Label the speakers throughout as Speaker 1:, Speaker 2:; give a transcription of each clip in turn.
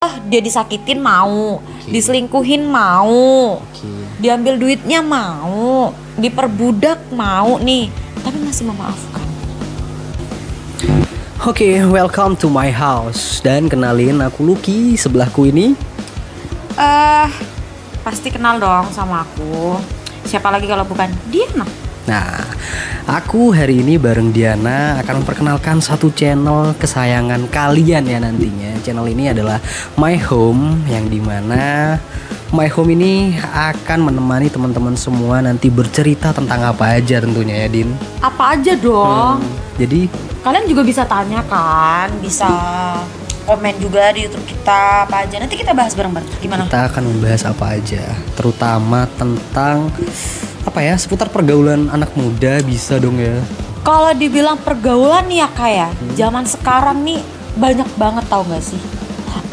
Speaker 1: Dia disakitin mau,
Speaker 2: Oke.
Speaker 1: diselingkuhin mau,
Speaker 2: Oke.
Speaker 1: diambil duitnya mau, diperbudak mau nih, tapi masih memaafkan.
Speaker 2: Oke, welcome to my house. Dan kenalin, aku Lucky, sebelahku ini.
Speaker 1: Pasti kenal dong sama aku. Siapa lagi kalau bukan Diana?
Speaker 2: Nah, aku hari ini bareng Diana akan memperkenalkan satu channel kesayangan kalian ya nantinya. Channel ini adalah My Home, yang dimana My Home ini akan menemani teman-teman semua nanti bercerita tentang apa aja tentunya ya, Din.
Speaker 1: Apa aja dong?
Speaker 2: Jadi
Speaker 1: Kalian juga bisa tanya kan, bisa komen juga di YouTube kita apa aja. Nanti kita bahas bareng-bareng. Gimana?
Speaker 2: kita akan membahas apa aja, terutama tentang apa ya, seputar pergaulan anak muda bisa dong ya.
Speaker 1: Kalau dibilang pergaulan nih ya kayak zaman sekarang nih banyak banget, tau gak sih?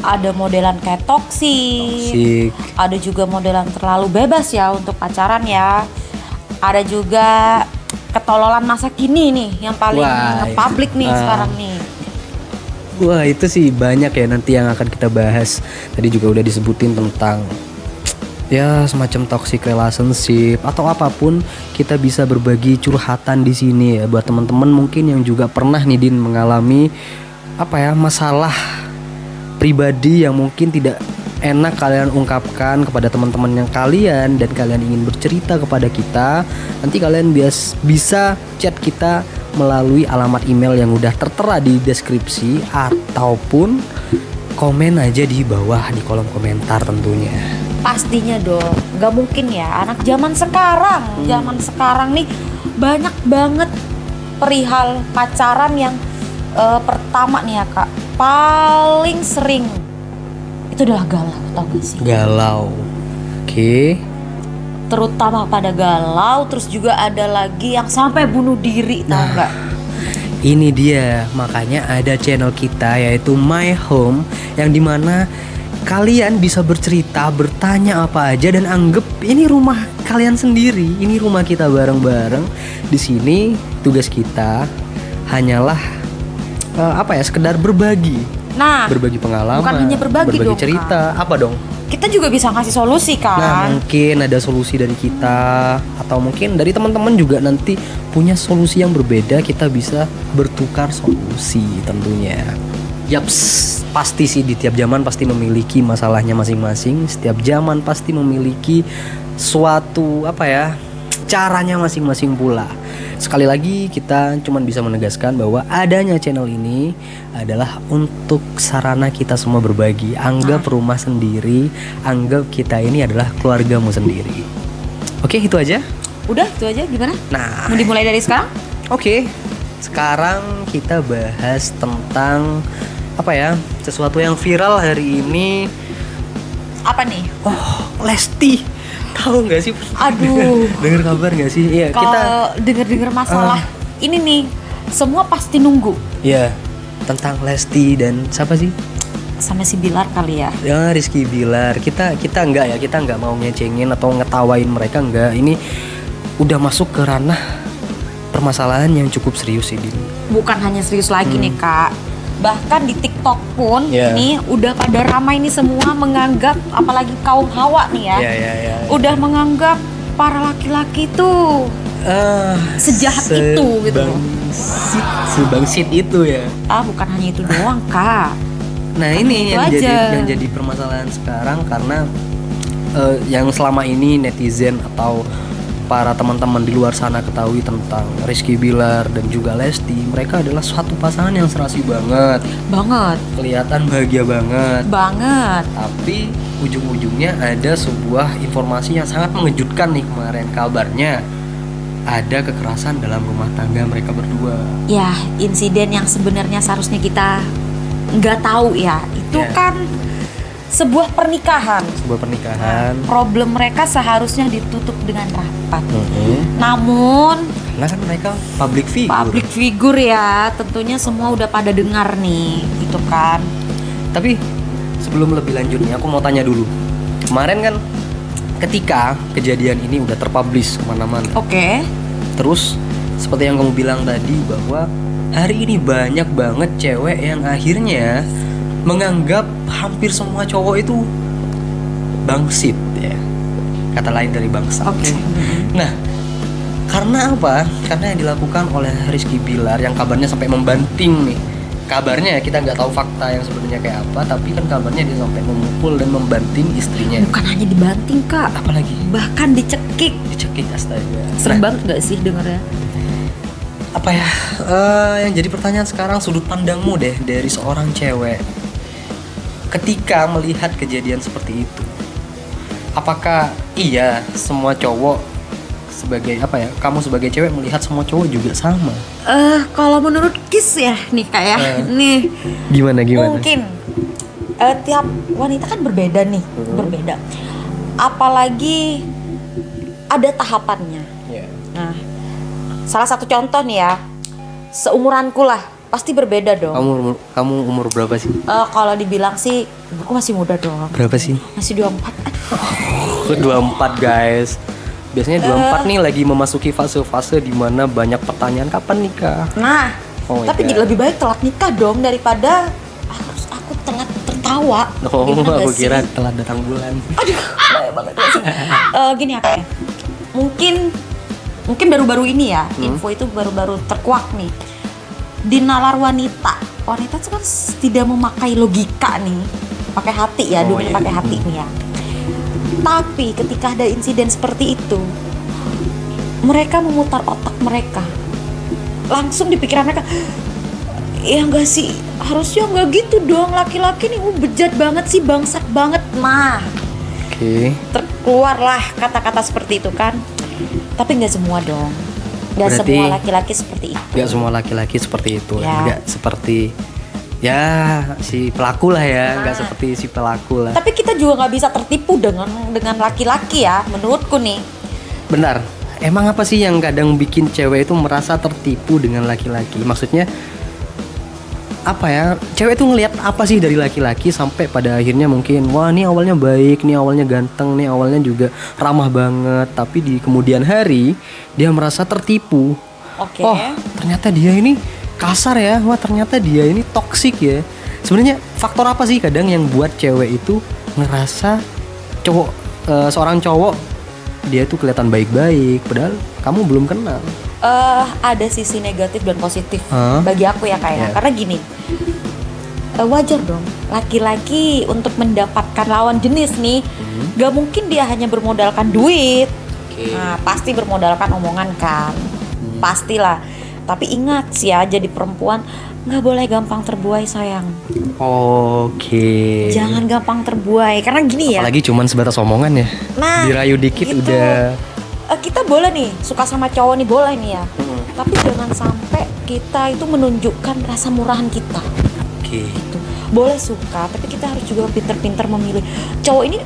Speaker 1: Ada modelan kayak toksik,
Speaker 2: Toksik.
Speaker 1: ada juga modelan terlalu bebas ya untuk pacaran ya. Ada juga ketololan masa kini nih yang paling
Speaker 2: Wah,
Speaker 1: nge-public nih sekarang nih.
Speaker 2: Wah, itu sih banyak ya nanti yang akan kita bahas. Tadi juga udah disebutin tentang ya semacam toxic relationship atau apapun. Kita bisa berbagi curhatan di sini ya buat teman-teman mungkin yang juga pernah nih, Din, mengalami apa ya, masalah pribadi yang mungkin tidak enak kalian ungkapkan kepada teman-teman yang kalian, dan kalian ingin bercerita kepada kita. Nanti kalian bisa chat kita melalui alamat email yang udah tertera di deskripsi, ataupun komen aja di bawah di kolom komentar tentunya.
Speaker 1: Pastinya dong, gak mungkin ya anak zaman sekarang. Zaman sekarang nih banyak banget perihal pacaran yang pertama nih ya kak, paling sering itu adalah galau, tau gak sih?
Speaker 2: Galau. Oke.
Speaker 1: Terutama pada galau, terus juga ada lagi yang sampai bunuh diri, tau gak?
Speaker 2: Ini dia, makanya ada channel kita yaitu My Home, yang dimana kalian bisa bercerita, bertanya apa aja, dan anggap ini rumah kalian sendiri, ini rumah kita bareng-bareng. Di sini tugas kita hanyalah apa ya, sekedar berbagi pengalaman,
Speaker 1: bukan hanya berbagi dong,
Speaker 2: cerita, apa dong?
Speaker 1: Kita juga bisa ngasih solusi
Speaker 2: Nah,
Speaker 1: kan?
Speaker 2: mungkin ada solusi dari kita, atau mungkin dari teman-teman juga nanti punya solusi yang berbeda. Kita bisa bertukar solusi tentunya. Yaps, pasti sih di tiap zaman pasti memiliki masalahnya masing-masing. Setiap zaman pasti memiliki suatu apa ya, caranya masing-masing pula. Sekali lagi kita cuman bisa menegaskan bahwa adanya channel ini adalah untuk sarana kita semua berbagi. Anggap rumah sendiri, anggap kita ini adalah keluargamu sendiri. Oke, itu aja.
Speaker 1: Udah, itu aja. Gimana?
Speaker 2: Nah,
Speaker 1: Mau dimulai dari sekarang?
Speaker 2: oke. Sekarang kita bahas tentang apa ya, sesuatu yang viral hari ini.
Speaker 1: Apa nih?
Speaker 2: Oh, Lesti. Tahu nggak sih?
Speaker 1: Aduh.
Speaker 2: Dengar kabar nggak sih? Iya, kita
Speaker 1: Kalau denger-denger masalah ini nih, semua pasti nunggu
Speaker 2: ya tentang Lesti dan siapa sih?
Speaker 1: sama si Bilar kali ya.
Speaker 2: Ya, Rizky Bilar. Kita enggak ya, kita enggak mau ngecengin atau ngetawain mereka, enggak. Ini udah masuk ke ranah permasalahan yang cukup serius sih, Din.
Speaker 1: Bukan hanya serius lagi nih kak, bahkan di TikTok pun
Speaker 2: Yeah.
Speaker 1: nih udah pada ramai nih, semua menganggap, apalagi kaum hawa nih ya,
Speaker 2: Ya.
Speaker 1: udah menganggap para laki-laki tuh sejahat itu gitu.
Speaker 2: Sebangsit itu ya.
Speaker 1: Bukan hanya itu doang kak.
Speaker 2: Nah,
Speaker 1: Bukan
Speaker 2: ini
Speaker 1: itu
Speaker 2: yang
Speaker 1: aja.
Speaker 2: jadi permasalahan sekarang, karena yang selama ini netizen atau para teman-teman di luar sana ketahui tentang Rizky Bilar dan juga Lesti, mereka adalah suatu pasangan yang serasi banget, kelihatan bahagia banget. Tapi ujung-ujungnya ada sebuah informasi yang sangat mengejutkan nih kemarin. Kabarnya ada kekerasan dalam rumah tangga mereka berdua.
Speaker 1: Ya, insiden yang sebenarnya seharusnya kita nggak tahu ya. Itu
Speaker 2: Ya.
Speaker 1: kan sebuah pernikahan. Problem mereka seharusnya ditutup dengan rapat. Namun
Speaker 2: Karena kan mereka public
Speaker 1: figure ya, tentunya semua udah pada dengar nih, gitu kan.
Speaker 2: Tapi sebelum lebih lanjut nih, aku mau tanya dulu. Kemarin kan ketika kejadian ini udah terpublish kemana-mana,
Speaker 1: Oke.
Speaker 2: terus seperti yang kamu bilang tadi, bahwa hari ini banyak banget cewek yang akhirnya menganggap hampir semua cowok itu bangsit ya. Kata lain dari bangsa.
Speaker 1: Oke.
Speaker 2: Nah, karena apa? Karena yang dilakukan oleh Rizky Bilar yang kabarnya sampai membanting nih. Kabarnya kita nggak tahu fakta yang sebenarnya kayak apa, tapi kan kabarnya dia sampai memukul dan membanting istrinya.
Speaker 1: Bukan hanya dibanting kak,
Speaker 2: Apalagi
Speaker 1: bahkan dicekik.
Speaker 2: dicekik, astaga.
Speaker 1: Serem
Speaker 2: Nah,
Speaker 1: banget gak sih dengarnya?
Speaker 2: apa ya? Yang jadi pertanyaan sekarang, sudut pandangmu deh dari seorang cewek ketika melihat kejadian seperti itu. Apakah iya semua cowok sebagai apa ya? Kamu sebagai cewek melihat semua cowok juga sama?
Speaker 1: Kalau menurut Kis ya nih kak ya, nih
Speaker 2: Gimana?
Speaker 1: mungkin tiap wanita kan berbeda nih, berbeda. Apalagi ada tahapannya.
Speaker 2: Ya.
Speaker 1: Nah, salah satu contoh nih ya, seumuranku lah, pasti berbeda dong.
Speaker 2: Kamu umur berapa sih?
Speaker 1: Kalau dibilang sih, umurku masih muda dong.
Speaker 2: Berapa sih?
Speaker 1: Masih 24. Aduh.
Speaker 2: 24 guys. Biasanya 24 nih lagi memasuki fase-fase di mana banyak pertanyaan kapan nikah.
Speaker 1: Nah,
Speaker 2: Oh my
Speaker 1: tapi
Speaker 2: God.
Speaker 1: lebih baik telat nikah dong daripada harus aku telat tertawa.
Speaker 2: Oh,
Speaker 1: Gimana
Speaker 2: aku
Speaker 1: gak
Speaker 2: kira
Speaker 1: sih?
Speaker 2: telat datang bulan.
Speaker 1: Aduh, bahaya banget gak sih? Gini ya kak ya, mungkin baru-baru ini ya, info itu baru-baru terkuak nih. Di nalar wanita itu kan tidak memakai logika nih, pakai hati ya,
Speaker 2: Oh,
Speaker 1: dunia
Speaker 2: iya.
Speaker 1: pakai hati nih ya. Tapi ketika ada insiden seperti itu, mereka memutar otak mereka, langsung di pikiran mereka, ya enggak sih, harusnya enggak gitu dong, laki-laki nih bejat banget sih, bangsat banget. Nah,
Speaker 2: Oke.
Speaker 1: terkeluarlah kata-kata seperti itu kan. Tapi nggak semua dong, nggak
Speaker 2: Berarti-
Speaker 1: semua laki-laki seperti itu.
Speaker 2: Gak semua laki-laki seperti itu.
Speaker 1: Ya.
Speaker 2: Gak seperti ya si pelaku lah ya, gak seperti si pelaku lah.
Speaker 1: Tapi kita juga nggak bisa tertipu dengan laki-laki ya, menurutku nih.
Speaker 2: Benar. Emang apa sih yang kadang bikin cewek itu merasa tertipu dengan laki-laki? Maksudnya apa ya? Cewek itu ngelihat apa sih dari laki-laki sampai pada akhirnya mungkin wah ini awalnya baik, ini awalnya ganteng, ini awalnya juga ramah banget, tapi di kemudian hari dia merasa tertipu.
Speaker 1: Oke.
Speaker 2: Oh, ternyata dia ini kasar ya. Wah, ternyata dia ini toksik ya. Sebenarnya faktor apa sih kadang yang buat cewek itu ngerasa seorang cowok dia itu kelihatan baik-baik padahal kamu belum kenal.
Speaker 1: Ada sisi negatif dan positif
Speaker 2: Hah?
Speaker 1: bagi aku ya kayak,
Speaker 2: Ya.
Speaker 1: karena gini, wajar dong laki-laki untuk mendapatkan lawan jenis nih, gak mungkin dia hanya bermodalkan duit. Nah, pasti bermodalkan omongan kan, pastilah. Tapi ingat sih ya, jadi perempuan nggak boleh gampang terbuai sayang.
Speaker 2: Oke.
Speaker 1: Jangan gampang terbuai, karena gini ya.
Speaker 2: Apalagi cuman sebatas omongan ya.
Speaker 1: Nah,
Speaker 2: Dirayu dikit
Speaker 1: gitu.
Speaker 2: udah.
Speaker 1: Kita boleh nih suka sama cowok nih, boleh nih ya. Tapi jangan sampai kita itu menunjukkan rasa murahan kita.
Speaker 2: Oke.
Speaker 1: Gitu. Boleh suka, tapi kita harus juga pinter-pinter memilih. Cowok ini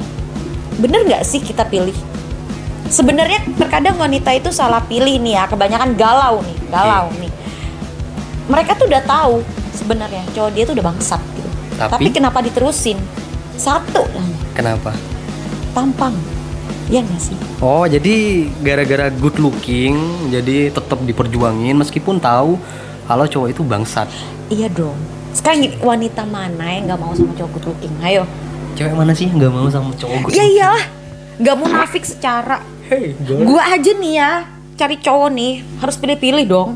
Speaker 1: bener nggak sih kita pilih? Sebenarnya terkadang wanita itu salah pilih nih ya, kebanyakan galau nih. Mereka tuh udah tahu sebenarnya cowok dia tuh udah bangsat gitu. Tapi kenapa diterusin? Satu lah,
Speaker 2: Kenapa?
Speaker 1: tampang. Iya nggak sih?
Speaker 2: Oh, jadi gara-gara good looking jadi tetap diperjuangin meskipun tahu kalau cowok itu bangsat.
Speaker 1: Iya dong. Sekarang gini, wanita mana yang nggak mau sama cowok good looking? Ayo.
Speaker 2: Cewek mana sih yang nggak mau sama cowok good
Speaker 1: Ya
Speaker 2: looking?
Speaker 1: iyalah, nggak munafik secara.
Speaker 2: Hey,
Speaker 1: Gua aja nih ya, cari cowok nih harus pilih-pilih dong.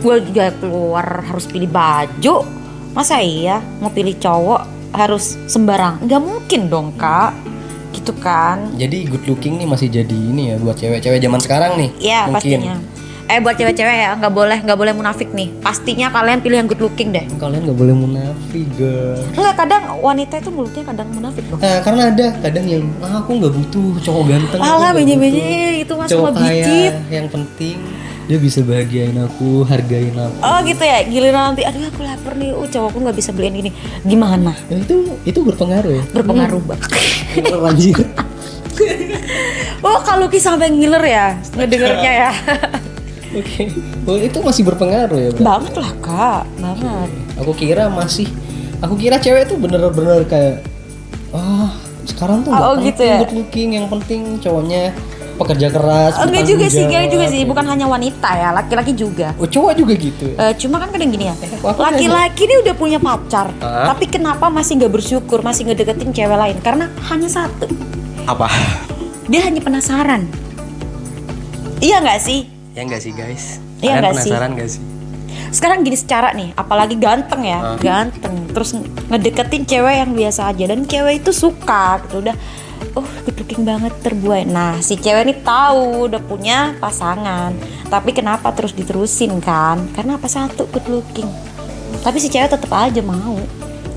Speaker 1: Gua juga keluar harus pilih baju. Masa iya mau pilih cowok harus sembarang? Nggak mungkin dong kak, gitu kan?
Speaker 2: Jadi good looking nih masih jadi ini ya buat cewek-cewek zaman sekarang nih.
Speaker 1: Iya
Speaker 2: mungkin.
Speaker 1: pastinya. Buat cewek-cewek ya nggak boleh munafik nih. Pastinya kalian pilih yang good looking deh.
Speaker 2: Kalian nggak boleh munafik, guys.
Speaker 1: Enggak, kadang wanita itu mulutnya kadang munafik loh.
Speaker 2: Nah, karena ada kadang yang aku nggak butuh cowok ganteng. aku
Speaker 1: Alah
Speaker 2: nggak
Speaker 1: benye-benye
Speaker 2: butuh
Speaker 1: itu mas
Speaker 2: cowok
Speaker 1: cuma bicit.
Speaker 2: kaya. Yang penting dia bisa bahagiain aku, hargain aku.
Speaker 1: Oh gitu ya, giliran nanti aduh aku lapar nih, cowokku nggak bisa beliin ini. Gimana?
Speaker 2: Ya, itu berpengaruh ya.
Speaker 1: Berpengaruh banget.
Speaker 2: Lanjut.
Speaker 1: Oh kalau Ki sampai ngiler ya ngedengernya ya.
Speaker 2: Oke. Oh, itu masih berpengaruh ya, Bro?
Speaker 1: Banget lah kak, banget.
Speaker 2: Aku kira cewek itu bener-bener kayak sekarang tuh
Speaker 1: Oh,
Speaker 2: nggak
Speaker 1: gitu
Speaker 2: penting
Speaker 1: ya?
Speaker 2: good looking, yang penting cowoknya pekerja keras.
Speaker 1: Enggak juga sih,
Speaker 2: bertanggung
Speaker 1: enggak juga
Speaker 2: jawab.
Speaker 1: sih. Bukan hanya wanita ya, laki-laki juga.
Speaker 2: Oh, cowok juga gitu.
Speaker 1: Cuma kan kadang gini ya,
Speaker 2: Aku
Speaker 1: laki-laki ini udah punya pacar,
Speaker 2: Hah?
Speaker 1: tapi kenapa masih nggak bersyukur, masih ngedeketin cewek lain? Karena hanya satu,
Speaker 2: Apa?
Speaker 1: dia hanya penasaran. Iya nggak sih?
Speaker 2: Ya enggak sih, guys?
Speaker 1: Iya
Speaker 2: Kalian
Speaker 1: nggak sih?
Speaker 2: penasaran enggak sih?
Speaker 1: Sekarang gini secara nih, apalagi ganteng ya, ganteng, terus ngedeketin cewek yang biasa aja, dan cewek itu suka gitu, udah, good looking banget, terbuai. Nah, si cewek ini tahu udah punya pasangan, tapi kenapa terus diterusin kan? Karena apa, satu, good looking. Tapi si cewek tetap aja mau,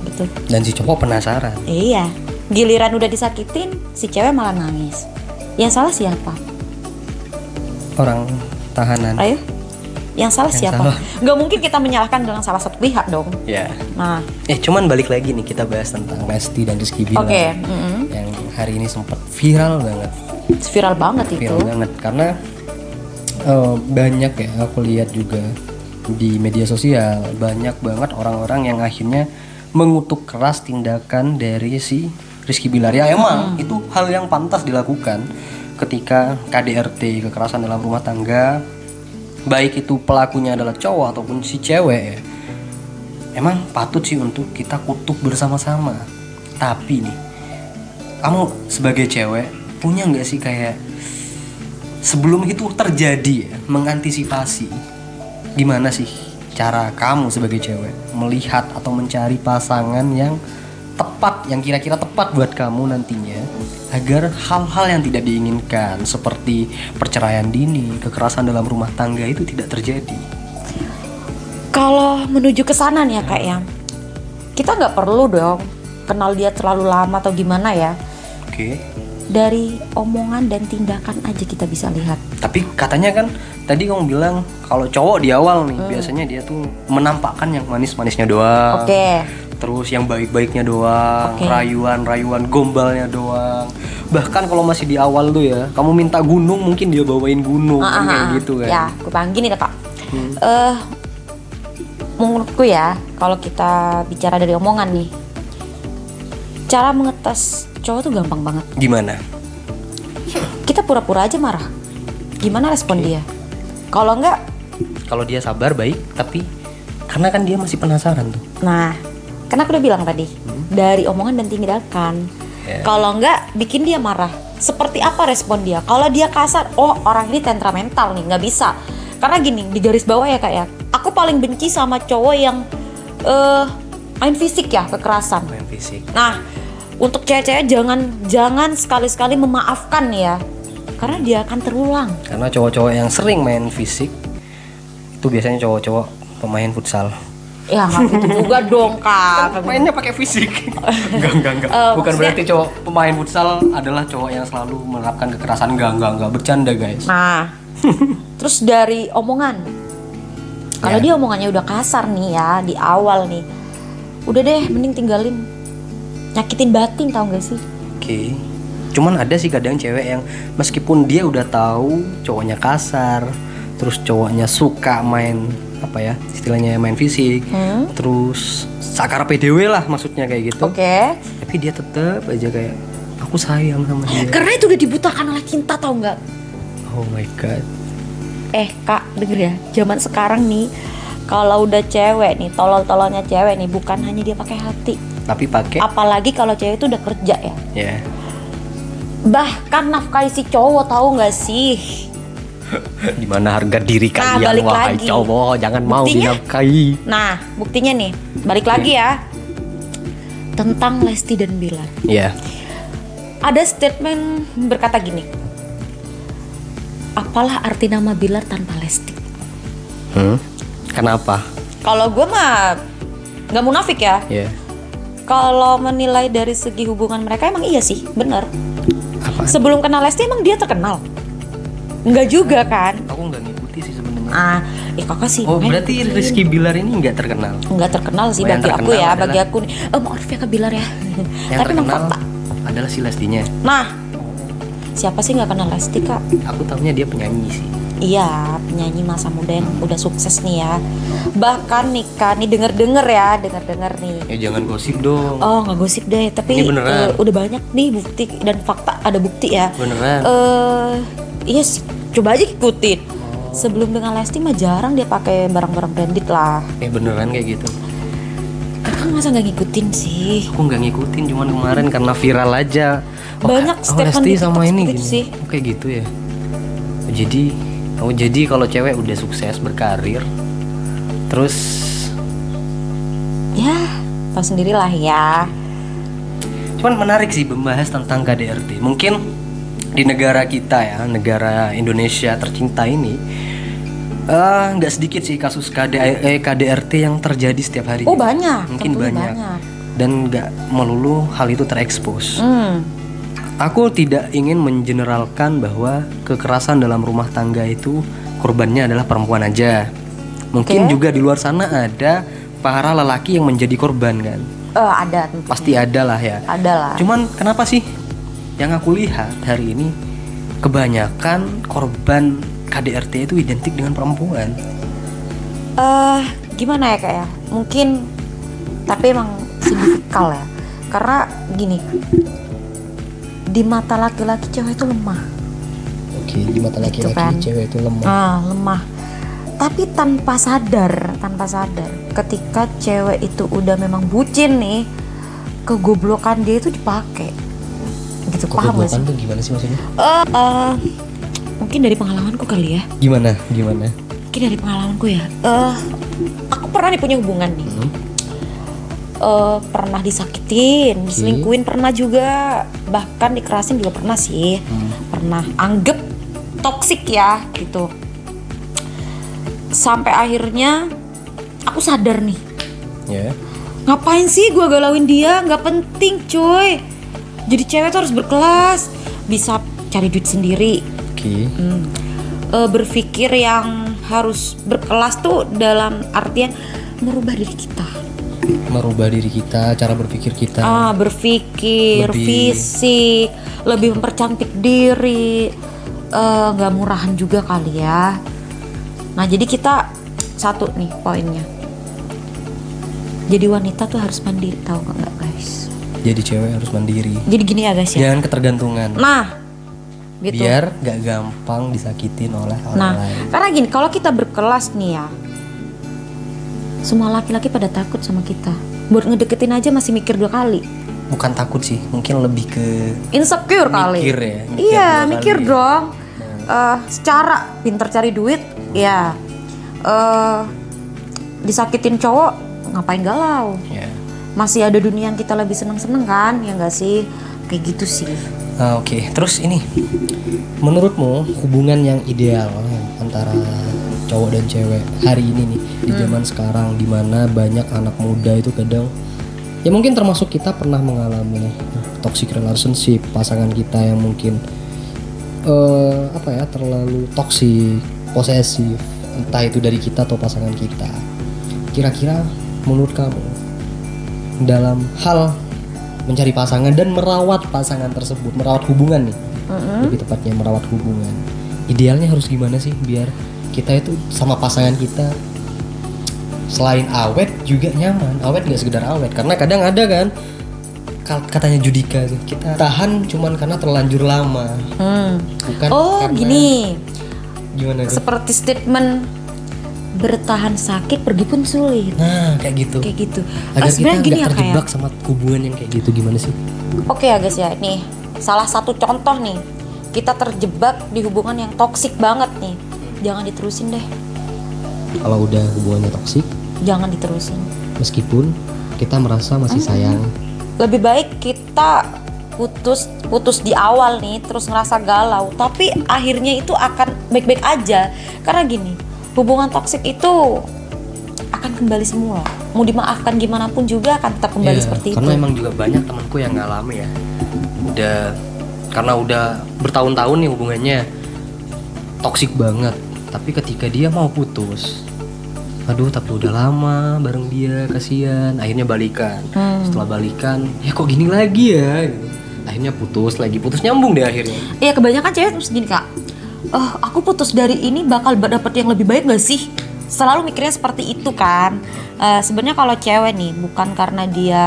Speaker 1: gitu.
Speaker 2: Dan si cowok penasaran.
Speaker 1: Iya, giliran udah disakitin, si cewek malah nangis. Yang salah siapa?
Speaker 2: Orang tahanan.
Speaker 1: Ayo, yang salah
Speaker 2: Yang
Speaker 1: siapa?
Speaker 2: salah.
Speaker 1: Gak mungkin kita menyalahkan dengan salah satu pihak dong.
Speaker 2: Ya.
Speaker 1: Nah,
Speaker 2: Cuman balik lagi nih, kita bahas tentang Lesti dan Rizky Bilar.
Speaker 1: oke,
Speaker 2: Yang hari ini sempat viral banget.
Speaker 1: viral banget itu.
Speaker 2: Viral banget karena banyak ya, aku lihat juga di media sosial banyak banget orang-orang yang akhirnya mengutuk keras tindakan dari si Rizky Bilar. Ya emang itu hal yang pantas dilakukan ketika KDRT, kekerasan dalam rumah tangga, baik itu pelakunya adalah cowok ataupun si cewek ya, emang patut sih untuk kita kutuk bersama-sama. Tapi nih, kamu sebagai cewek punya nggak sih kayak sebelum itu terjadi ya, mengantisipasi gimana sih cara kamu sebagai cewek melihat atau mencari pasangan yang tepat, yang kira-kira tepat buat kamu nantinya, agar hal-hal yang tidak diinginkan seperti perceraian dini, kekerasan dalam rumah tangga itu tidak terjadi.
Speaker 1: Kalau menuju ke sana nih ya kak ya, kita nggak perlu dong kenal dia terlalu lama atau gimana ya.
Speaker 2: Oke.
Speaker 1: Dari omongan dan tindakan aja kita bisa lihat.
Speaker 2: Tapi katanya kan tadi kamu bilang kalau cowok di awal nih biasanya dia tuh menampakkan yang manis-manisnya doang.
Speaker 1: Oke.
Speaker 2: Terus yang baik-baiknya doang,
Speaker 1: Oke.
Speaker 2: rayuan-rayuan gombalnya doang. Bahkan kalau masih di awal tuh ya, kamu minta gunung mungkin dia bawain gunung kan kayak gitu kan.
Speaker 1: Ya, gue bilang gini deh kak. Menurutku ya, kalau kita bicara dari omongan nih, cara mengetes cowok tuh gampang banget.
Speaker 2: Gimana?
Speaker 1: Kita pura-pura aja marah. Gimana respon dia? Kalau enggak,
Speaker 2: Kalau dia sabar baik, tapi karena kan dia masih penasaran tuh.
Speaker 1: nah, kan aku udah bilang tadi, dari omongan dan tindakan.
Speaker 2: Ya.
Speaker 1: Kalau enggak, bikin dia marah. Seperti apa respon dia? Kalau dia kasar, oh orang ini temperamental nih, nggak bisa. Karena gini, di garis bawah ya kak ya, aku paling benci sama cowok yang main fisik ya, kekerasan.
Speaker 2: Main fisik.
Speaker 1: Nah, untuk cewek-cewek jangan sekali-sekali memaafkan ya, karena dia akan terulang.
Speaker 2: Karena cowok-cowok yang sering main fisik itu biasanya cowok-cowok pemain futsal.
Speaker 1: Ya nggak gitu juga dong kak.
Speaker 2: Mainnya pakai fisik. enggak. Bukan
Speaker 1: maksudnya-
Speaker 2: berarti cowok pemain futsal adalah cowok yang selalu menerapkan kekerasan. Enggak. Bercanda, guys.
Speaker 1: Nah, terus dari omongan, kalau
Speaker 2: Ya.
Speaker 1: dia omongannya udah kasar nih ya di awal nih, udah deh mending tinggalin, nyakitin batin tau gak sih?
Speaker 2: Oke. Cuman ada sih kadang cewek yang meskipun dia udah tahu cowoknya kasar, terus cowoknya suka main apa ya, istilahnya main fisik, terus sakar PDW lah maksudnya kayak gitu.
Speaker 1: Oke.
Speaker 2: Tapi dia tetap aja kayak aku sayang sama dia.
Speaker 1: Karena itu udah dibutakan oleh cinta tau nggak?
Speaker 2: Oh my god.
Speaker 1: Kak denger ya, zaman sekarang nih kalau udah cewek nih, tolol-tololnya cewek nih, bukan hanya dia pakai hati,
Speaker 2: Tapi pakai
Speaker 1: apalagi kalau cewek itu udah kerja ya.
Speaker 2: ya.
Speaker 1: Bahkan nafkahi si cowok tahu nggak sih?
Speaker 2: Di mana harga diri
Speaker 1: Nah,
Speaker 2: kalian
Speaker 1: balik
Speaker 2: wahai
Speaker 1: lagi.
Speaker 2: cowok, jangan mau
Speaker 1: Buktinya?
Speaker 2: dinafkahi.
Speaker 1: Nah, buktinya nih, balik lagi ya tentang Lesti dan Bilar.
Speaker 2: Ya.
Speaker 1: Ada statement berkata gini, apalah arti nama Bilar tanpa Lesti?
Speaker 2: Kenapa?
Speaker 1: Kalau gue mah nggak munafik ya.
Speaker 2: Ya.
Speaker 1: Kalau menilai dari segi hubungan mereka emang iya sih, bener.
Speaker 2: Apa?
Speaker 1: Sebelum kenal Lesti emang dia terkenal? Enggak juga kan?
Speaker 2: Aku nggak ngikuti sih sebenarnya.
Speaker 1: Kakak sih.
Speaker 2: Oh,
Speaker 1: main
Speaker 2: berarti
Speaker 1: ikutin.
Speaker 2: Rizky Bilar ini nggak terkenal.
Speaker 1: Nggak terkenal sih
Speaker 2: Oh, yang
Speaker 1: bagi aku
Speaker 2: terkenal
Speaker 1: ya,
Speaker 2: adalah-
Speaker 1: bagi aku nih. Maaf ya Kak Bilar ya.
Speaker 2: Yang
Speaker 1: Tapi emang
Speaker 2: terkenal
Speaker 1: fakta.
Speaker 2: adalah si Lestinya.
Speaker 1: Nah, siapa sih nggak kenal Lesti Kak?
Speaker 2: Aku tahunya dia penyanyi sih.
Speaker 1: Iya, penyanyi masa muda yang udah sukses nih ya. Bahkan nikah nih, denger-denger nih.
Speaker 2: Jangan gosip dong.
Speaker 1: Oh, nggak gosip deh, tapi
Speaker 2: Ini beneran.
Speaker 1: udah banyak nih bukti dan fakta, ada bukti ya.
Speaker 2: Beneran.
Speaker 1: Iya sih, coba aja ikutin. Sebelum dengan Lesti mah jarang dia pakai barang-barang branded lah.
Speaker 2: Beneran kayak gitu.
Speaker 1: Kakak masa nggak ngikutin sih?
Speaker 2: Aku nggak ngikutin, cuman kemarin karena viral aja.
Speaker 1: Banyak statement
Speaker 2: Lesti
Speaker 1: di
Speaker 2: sama
Speaker 1: TikTok
Speaker 2: ini
Speaker 1: seperti
Speaker 2: gini.
Speaker 1: itu sih.
Speaker 2: Kayak gitu ya. Jadi kalau cewek udah sukses berkarir, terus
Speaker 1: Ya, tahu sendirilah ya.
Speaker 2: cuman menarik sih membahas tentang KDRT. Mungkin di negara kita ya, negara Indonesia tercinta ini, nggak sedikit sih kasus KDRT yang terjadi setiap hari.
Speaker 1: Oh banyak,
Speaker 2: Mungkin
Speaker 1: tentunya
Speaker 2: banyak.
Speaker 1: banyak.
Speaker 2: Dan nggak melulu hal itu terekspos. Aku tidak ingin mengeneralkan bahwa kekerasan dalam rumah tangga itu korbannya adalah perempuan aja. Mungkin
Speaker 1: Oke.
Speaker 2: juga di luar sana ada para lelaki yang menjadi korban kan.
Speaker 1: Ada tentunya.
Speaker 2: Pasti ada lah ya.
Speaker 1: Ada lah.
Speaker 2: Cuman kenapa sih yang aku lihat hari ini kebanyakan korban KDRT itu identik dengan perempuan?
Speaker 1: Gimana ya kak ya? Mungkin, tapi emang signifikan ya. Karena gini, di mata laki-laki cewek itu lemah.
Speaker 2: Oke, di mata
Speaker 1: Gitu kan.
Speaker 2: cewek itu lemah.
Speaker 1: Lemah. Tapi tanpa sadar, ketika cewek itu udah memang bucin nih, kegoblokan dia itu dipakai. Gitu, paham gak sih?
Speaker 2: Tuh gimana sih maksudnya?
Speaker 1: Mungkin dari pengalamanku kali ya.
Speaker 2: Gimana?
Speaker 1: Mungkin dari pengalamanku ya. Aku pernah nih punya hubungan nih. Pernah disakitin, diselingkuhin pernah juga, bahkan dikerasin juga pernah sih. Pernah anggap toksik ya gitu. Sampai akhirnya aku sadar nih,
Speaker 2: Ya.
Speaker 1: ngapain sih gue galauin dia, nggak penting cuy. Jadi cewek tuh harus berkelas, bisa cari duit sendiri.
Speaker 2: Oke.
Speaker 1: Berpikir yang harus berkelas tuh dalam artian merubah diri kita.
Speaker 2: Merubah diri kita, cara berpikir kita.
Speaker 1: Berpikir,
Speaker 2: Lebih-
Speaker 1: fisik, lebih mempercantik diri, nggak murahan juga kali ya. Nah jadi kita satu nih poinnya. Jadi wanita tuh harus mandiri, tahu nggak guys?
Speaker 2: Jadi cewek harus mandiri.
Speaker 1: Jadi gini ya guys ya.
Speaker 2: Jangan ketergantungan.
Speaker 1: Nah, gitu.
Speaker 2: Biar gak gampang disakitin oleh orang
Speaker 1: Nah,
Speaker 2: lain.
Speaker 1: karena gini, kalau kita berkelas nih ya, semua laki-laki pada takut sama kita. Buat ngedeketin aja masih mikir 2 kali.
Speaker 2: Bukan takut sih, mungkin lebih ke
Speaker 1: Insecure kali.
Speaker 2: Mikir ya, mikir
Speaker 1: Iya,
Speaker 2: 2
Speaker 1: mikir
Speaker 2: kali ya.
Speaker 1: dong. Secara pinter cari duit, ya. Disakitin cowok, ngapain galau?
Speaker 2: ya.
Speaker 1: Masih ada dunia yang kita lebih seneng-seneng kan, ya nggak sih? Kayak gitu sih.
Speaker 2: Oke, terus ini, menurutmu hubungan yang ideal antara cowok dan cewek hari ini nih di zaman sekarang, dimana banyak anak muda itu kadang, ya mungkin termasuk kita pernah mengalami toxic relationship, pasangan kita yang mungkin terlalu toksik, posesif, entah itu dari kita atau pasangan kita. Kira-kira menurut kamu dalam hal mencari pasangan dan merawat pasangan tersebut, merawat hubungan nih, lebih tepatnya merawat hubungan, idealnya harus gimana sih biar kita itu sama pasangan kita selain awet juga nyaman. Awet nggak sekedar awet, karena kadang ada kan katanya Judika tuh, kita tahan cuman karena terlanjur lama, bukan karena
Speaker 1: Gini.
Speaker 2: gimana tuh?
Speaker 1: Seperti statement bertahan sakit pergi pun sulit.
Speaker 2: Nah kayak gitu,
Speaker 1: Kayak gitu.
Speaker 2: agar kita
Speaker 1: Sebenarnya gini
Speaker 2: nggak
Speaker 1: ya
Speaker 2: terjebak
Speaker 1: kayak.
Speaker 2: sama hubungan yang kayak gitu, gimana sih?
Speaker 1: Oke ya guys ya, nih salah satu contoh nih, kita terjebak di hubungan yang toksik banget nih, jangan diterusin deh,
Speaker 2: Kalau udah hubungannya toksik,
Speaker 1: jangan diterusin.
Speaker 2: meskipun kita merasa masih sayang,
Speaker 1: Lebih baik kita putus di awal nih, terus ngerasa galau, tapi akhirnya itu akan baik-baik aja. Karena gini, hubungan toksik itu akan kembali semula. Mau dimaafkan gimana pun juga akan tetap kembali
Speaker 2: Iya,
Speaker 1: seperti
Speaker 2: karena
Speaker 1: itu.
Speaker 2: emang juga banyak temanku yang ngalami ya, karena udah bertahun-tahun nih hubungannya toksik banget, tapi ketika dia mau putus, aduh tapi udah lama bareng dia, kasihan, akhirnya balikan. Setelah balikan, ya kok gini lagi ya gitu. Akhirnya putus lagi, putus nyambung deh akhirnya.
Speaker 1: Iya, kebanyakan cewek terus gini kak, aku putus dari ini bakal dapet yang lebih baik gak sih? Selalu mikirnya seperti itu kan. Sebenarnya kalau cewek nih bukan karena dia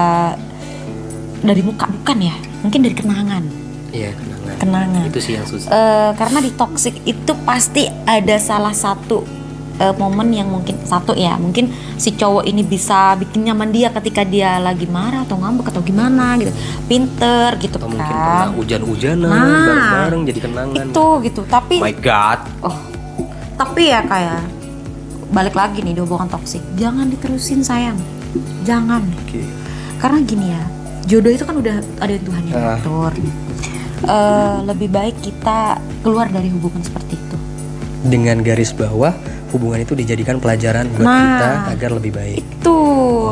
Speaker 1: dari muka, bukan ya, mungkin dari kenangan.
Speaker 2: Iya,
Speaker 1: Kenangan.
Speaker 2: itu sih yang susah.
Speaker 1: Karena di toxic itu pasti ada salah satu momen yang mungkin mungkin si cowok ini bisa bikin nyaman dia ketika dia lagi marah atau ngambek atau gimana gitu, pinter gitu
Speaker 2: Atau
Speaker 1: kan.
Speaker 2: mungkin pernah hujan-hujanan
Speaker 1: Nah,
Speaker 2: bareng-bareng jadi kenangan.
Speaker 1: itu gitu. Tapi
Speaker 2: My God.
Speaker 1: tapi ya kayak balik lagi nih di hubungan toksik, jangan diterusin sayang, jangan.
Speaker 2: Oke.
Speaker 1: Karena gini ya, jodoh itu kan udah ada yang Tuhan yang ngatur. Lebih baik kita keluar dari hubungan seperti itu.
Speaker 2: Dengan garis bawah, hubungan itu dijadikan pelajaran buat kita agar lebih baik.
Speaker 1: Itu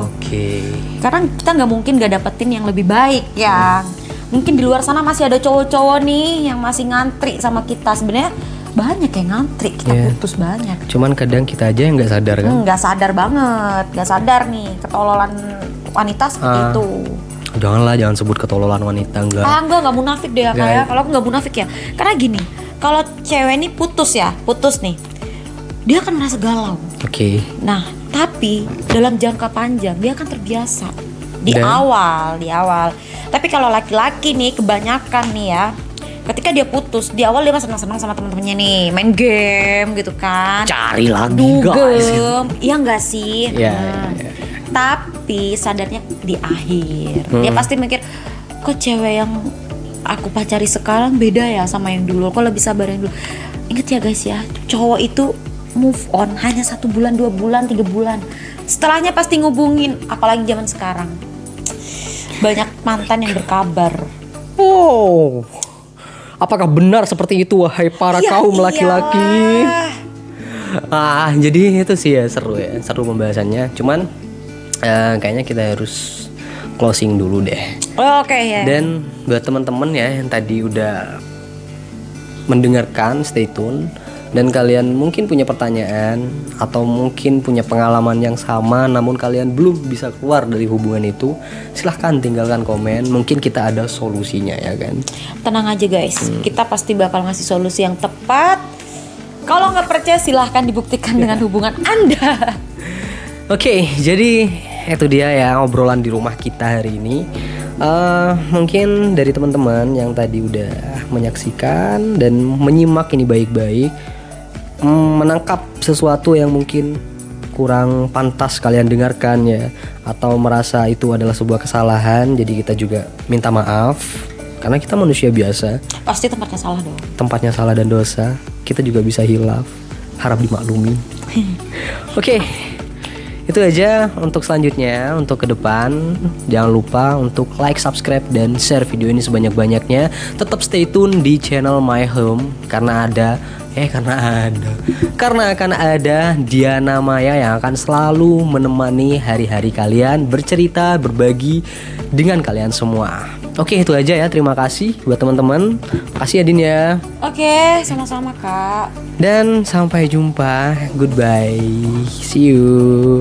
Speaker 2: Oke.
Speaker 1: karena kita nggak mungkin gak dapetin yang lebih baik ya. Mungkin di luar sana masih ada cowok-cowok nih yang masih ngantri sama kita. Sebenarnya banyak yang ngantri, kita putus banyak.
Speaker 2: Cuman kadang kita aja yang nggak sadar kan.
Speaker 1: Nggak sadar banget, nggak sadar nih ketololan wanita seperti itu.
Speaker 2: Jangan sebut ketololan wanita, enggak.
Speaker 1: Enggak munafik deh ya, kayak kalau aku nggak munafik ya. Karena gini, kalau cewek ini putus nih, dia akan merasa galau.
Speaker 2: Oke.
Speaker 1: Nah, tapi dalam jangka panjang dia akan terbiasa di
Speaker 2: Dan?
Speaker 1: awal. Tapi kalau laki-laki nih kebanyakan nih ya, ketika dia putus di awal dia masih senang-senang sama teman-temannya nih, main game gitu kan.
Speaker 2: Cari lagi
Speaker 1: Dugem, iya nggak sih?
Speaker 2: Iya, iya.
Speaker 1: Tapi sadarnya di akhir, dia pasti mikir, kok cewek yang aku pacari sekarang beda ya sama yang dulu, kok lebih sabar yang dulu. Ingat ya guys ya, cowok itu move on hanya 1 bulan, 2 bulan, 3 bulan. Setelahnya pasti ngubungin, apalagi zaman sekarang. Banyak mantan yang berkabar.
Speaker 2: Wow. Apakah benar seperti itu wahai para kaum laki-laki? Jadi itu sih ya seru pembahasannya. Cuman kayaknya kita harus closing dulu deh.
Speaker 1: Oke ya.
Speaker 2: Dan buat teman-teman ya yang tadi udah mendengarkan, stay tune. Dan kalian mungkin punya pertanyaan atau mungkin punya pengalaman yang sama namun kalian belum bisa keluar dari hubungan itu, silahkan tinggalkan komen, mungkin kita ada solusinya ya kan.
Speaker 1: Tenang aja guys, kita pasti bakal ngasih solusi yang tepat. Kalau nggak percaya silahkan dibuktikan dengan hubungan Anda.
Speaker 2: Oke, jadi itu dia ya obrolan di rumah kita hari ini. Mungkin dari teman-teman yang tadi udah menyaksikan dan menyimak ini baik-baik, menangkap sesuatu yang mungkin kurang pantas kalian dengarkan ya, atau merasa itu adalah sebuah kesalahan, jadi kita juga minta maaf karena kita manusia biasa.
Speaker 1: Pasti tempatnya salah dong.
Speaker 2: Tempatnya salah dan dosa, kita juga bisa hilaf, harap dimaklumi. Oke. Itu aja untuk selanjutnya. Untuk ke depan jangan lupa untuk like, subscribe, dan share video ini sebanyak-banyaknya. Tetap stay tune di channel My Home karena akan ada Diana Maya yang akan selalu menemani hari-hari kalian, bercerita, berbagi dengan kalian semua. Oke, itu aja ya. Terima kasih buat teman-teman. Makasih ya Din ya.
Speaker 1: Oke, sama-sama Kak.
Speaker 2: Dan sampai jumpa. Goodbye. See you.